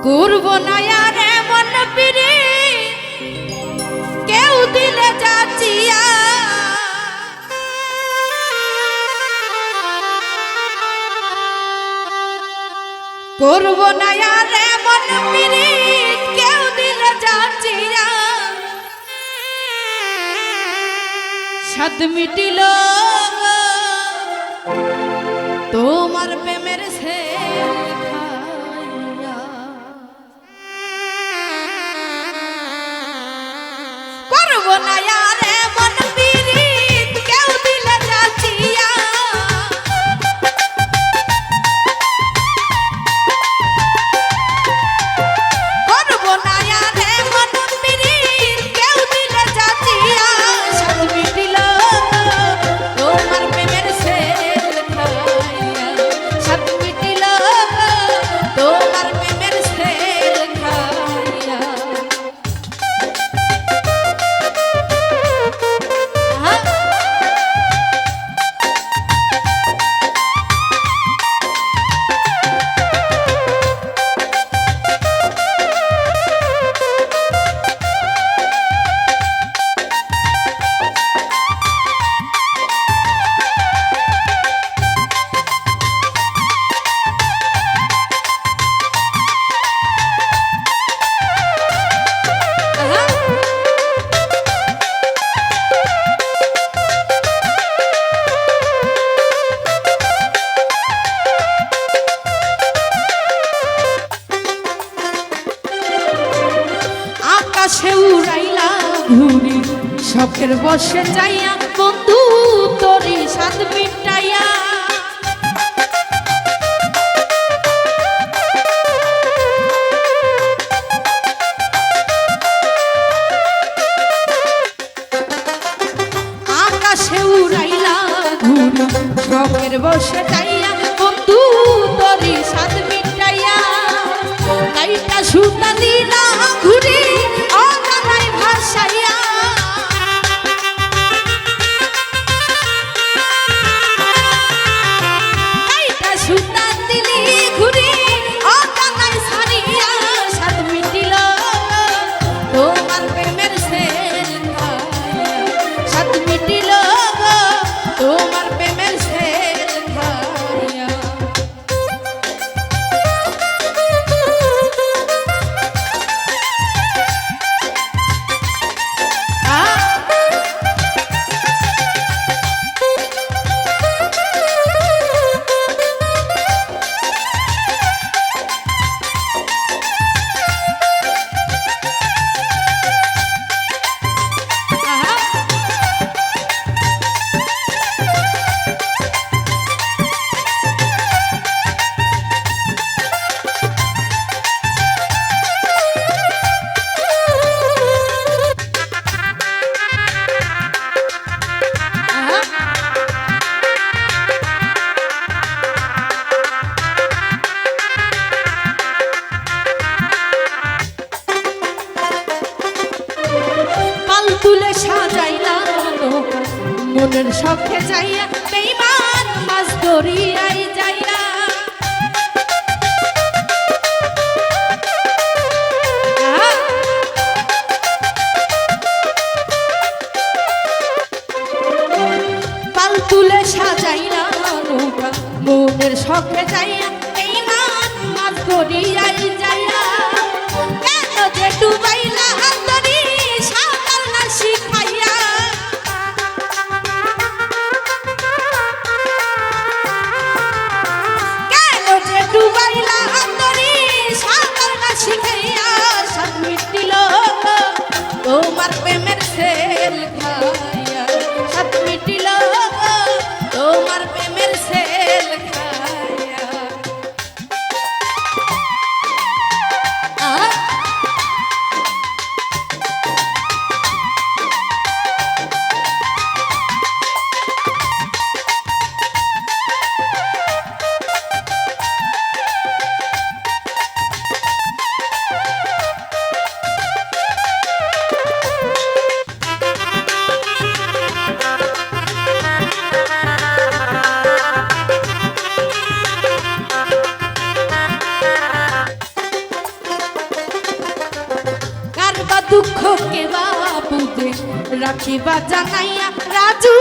করব না আর এমন পিরি কেউ দিলে যাচিয়া করব না আর এমন পিরি কেউ দিলে যাচিয়া সাদ মিটিল তোমার প্রেমের সে করব না আর এমন পিরিত কেউ দিলে যাচিয়া করব না আর এমন পিরিত কেউ দিলে যাচিয়া সাদ মিটিল তোমার প্রেমের সেল খাইয়া সাদ মিটিল তোমার প্রেমের সেল খাইয়া আকাশে উড়াইলা ঘুরি শখের বসে যাইয়া বন্ধু তোরি সাদ মিটাইয়া আকাশে উড়াইলা ঘুরি শখের বসে যাইয়া বন্ধু তোরি সাদ মিটাইয়া লাইটা সুতা দিলা ঘুরি অজানাই ভাসাইয়া লাইটা সুতা দিলি ঘুরি অজানাই সারিয়া সাদ মিটিল তোমার প্রেমের সেল খাইয়া সাদ মিটিল তোমার প্রেমের সেল খাইয়া তুলে সাজাইলা মনের শখে যাইয়া বেঈমান মাছ ধরিয়াই যাইয়া পাল তুলে সাজাইলা নৌকা মনের শখে যাইয়া বেঈমান মাছ ধরিয়াই যাইয়া কেন যে ডুবাইলা হাতরি সাঁতার না শিখাইয়া কেন যে ডুবাইলা হাতরি সাঁতার না শিখাইয়া সাদ মিটিল তোমার প্রেমের সেল খাইয়া সাদ মিটিল তোমার প্রেমের সেল খাইয়া রাখিবা জানাইয়া রাজু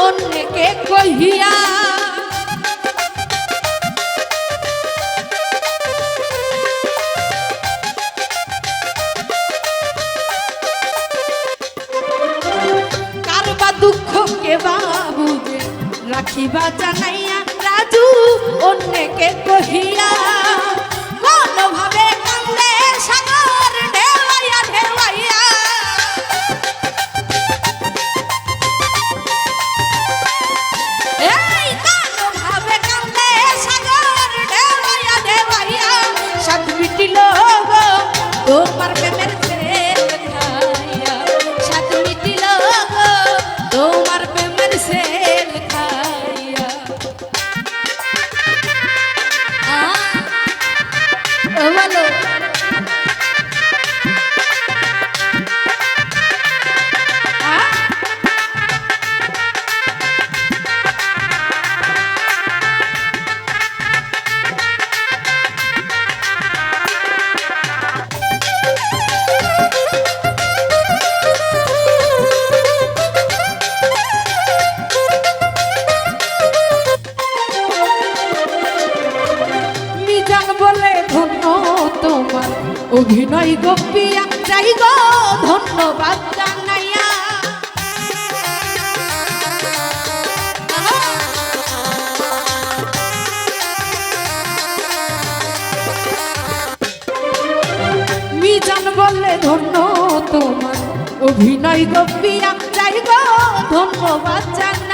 অন্যকে কহিয়া কারবা দুঃখ কে বাবুকে রাখিবা জানাইয়া রাজু অন্যকে কহিয়া কোনভাবে কান্দে সাগর ঢেউয়াইয়া ঢেউয়াইয়া এই কোনভাবে কান্দে সাগর ঢেউয়াইয়া ঢেউয়াইয়া সাত মিটিল গো তোমার প্রেমের সেল খাইয়া সাত মিটিল গো তোমার প্রেমের সেল খাইয়া বলো বলে ধন্য তোমার অভিনয় গোপিয়া চাই গো ধন্যবাদ জানাইয়া মিজান বলে ধন্য তোমার অভিনয় গোপিয়া চাই গো ধন্যবাদ জানাইয়া